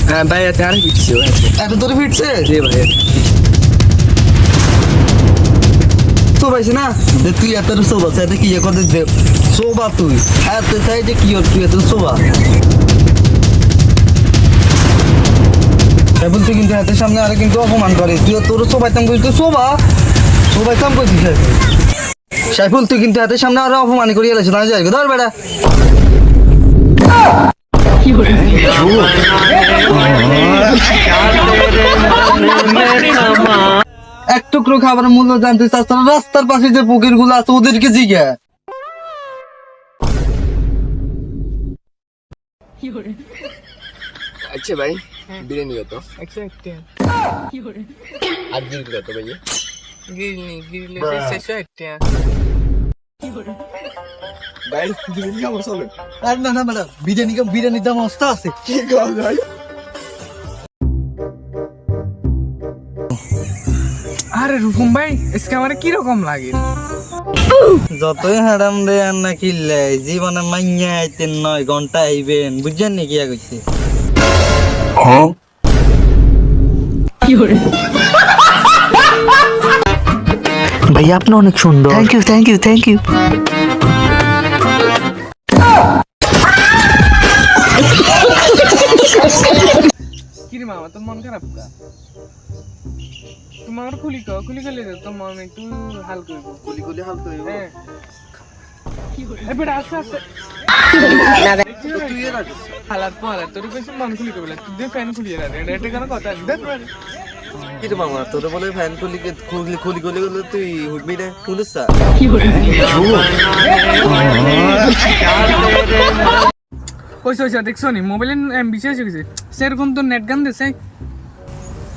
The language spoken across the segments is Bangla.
হ্যাঁ ভাই এত আর ফিটছে এত তোরে ফিটছে জি ভাই তো পাইছে না যে তুই এত সোবা সাথে কি ইয়ে করে দে সোবা তুই এত সাইডে কি ওর তুই এত সোবা এখন তুই কিন্তু হাতের সামনে আরে কিন্তু অপমান করে তুই তোর সোবাইতাম করি তুই সোবাইতাম কইছিস সাইফুল তুই কিন্তু হাতের সামনে আরো অপমান করিয়ে এলাছিস না যাই ধর বেটা এক টুকরো খাবারের মূল্য জানতে চাস তোরা রাস্তার পাশে যে পুকুর গুলো আছে ওদেরকে জিজ্ঞা আচ্ছা ভাই বিরিয়ানি কত 101 আর গ্রিল কত ভাই গ্রিলে 601 ভাই বিরিয়ানি কেমন চলে আর না না ম্যাডাম বিরিয়ানির দাম অস্তা আছে কি কল ভাই আরে রুকুম ভাই আজকে আমার কি রকম লাগে যতই হারাম রে আর না কিনলে জীবনে মাইয়া আইতেন 9 ঘন্টা আইবেন বুঝছেন নাকি কইছে ভাইয়া আপনি অনেক সুন্দর থ্যাংক ইউ কি রে মামা তোর মন খারাপ কা তুমি আমার খুলি গেলে তোর মন একটু হাল করবো গুলি হাল তো হ্যাঁ এবার আস্তে আস্তে তুই এর আগে হালাত পরে তোর কাছে মন খুলি করবে তুই ফ্যান খুলিয়ে রাখ এটা কেন কথা কি রে মামা তোর বলে ফ্যান খুলি গেলে তুই উঠবি না পুলিশ ওইসা দেখছো নি মোবাইলে এমবি শেষ হয়ে গেছে সেরকম তো নেট গান দিছে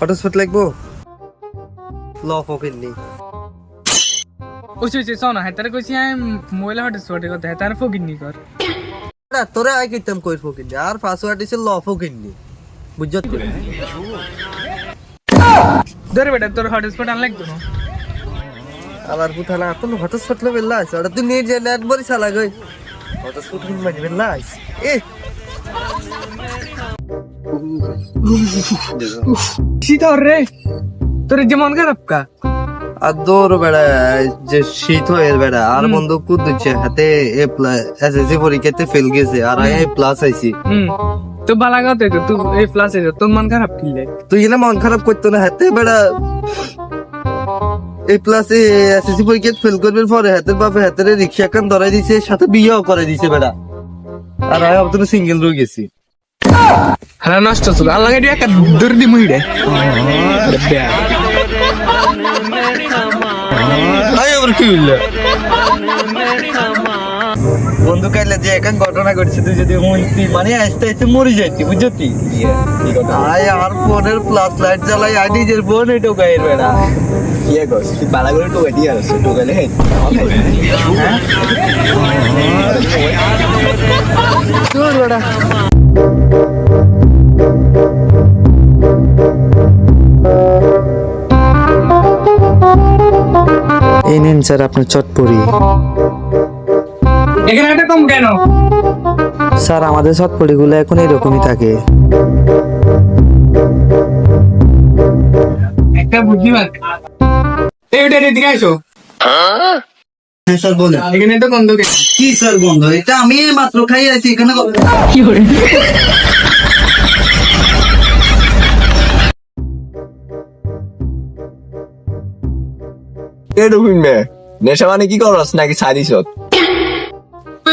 হটস্পট লাগবো ল পকেট নেই ওইসা শোনো হ্যাঁ তারা কইছি আমি মোবাইলে হটস্পটে কথা হ্যাঁ তারা ফকির নি কর তোরে আই কিতাম কই পকেট নেই আর পাসওয়ার্ড দিছে ল পকেট নেই বুঝছত ধরে বেটা তোর হটস্পট আনলাগ তো আবার পুথালা তো হটস্পট লে বেলা আছে ওটা তুই নিয়ে যে নেট বরি চালা গই হটস্পট কিন মানে বেলা আছে এ শীতর রে তোর যে মন খারাপ কা আর দৌড় বেড়া যে শীত হয়ে বেড়া আর বন্ধু কুদ দিচ্ছে হাতে এ প্লাস এসএসসি পরীক্ষাতে ফেল গেছে আর আই প্লাস আইছি তো বালা গাতে তো তুই এই প্লাসে তোর মন খারাপ কিলে তুই না মন খারাপ করতো না হাতে বেড়া এই প্লাসে এসএসসি পরীক্ষা ফেল করবার পরে হাতের বাপে হাতের রিক্সা কান ধরাই দিছে সাথে বিয়েও করে দিছে বেড়া আর আমি অবতনে সিঙ্গেল রয়ে গেছি হ্যাঁ নষ্ট ছিল আল্লাহ গাড়ি একটা দূর দি মুইড়ে আই আবার কি হইলো বন্ধু কাইলে যে এখন ঘটনা ঘটছে তুই যদি হইতি মানে আস্তে আস্তে মরে যাইতি বুঝতি আয় আর ফোনের প্লাস লাইট জ্বালাই আই নিজের ফোন এটা গায়ের বেড়া কি কস তুই বালা করে টোকাই দিয়ে আসছ টোকাইলে হে তোর বেড়া এই নিন স্যার আপনার চটপড়ি এখানে একটা কম কেন স্যার আমাদের চটপড়িগুলো এখন এরকমই থাকে একটা বুদ্ধিমান এই ওটা এদিকে আসো স্যার বলেন এখানে একটা গন্ধ কেন কি স্যার বন্ধ এটা আমি মাত্র খাই আছি এখানে কি করে এরকম মে নেশা মানে কি করস নাকি ছাড়িস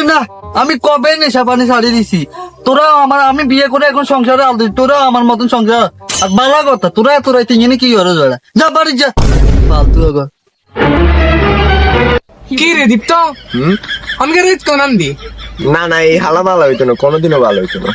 না আমি কবে নেশা পানি ছাড়িয়ে দিছি তোরা আমার আমি বিয়ে করে এখন সংসারে আল তোরা আমার মতন সংসার আর বালা কথা তোরা তিনজনে কি করে যা বাড়ি যা ফালতু আগা কি রে দীপ্ত আমাকে রেট কোন আনবি না এই হালা ভালো হইতো না কোনোদিনও ভালো হইতো না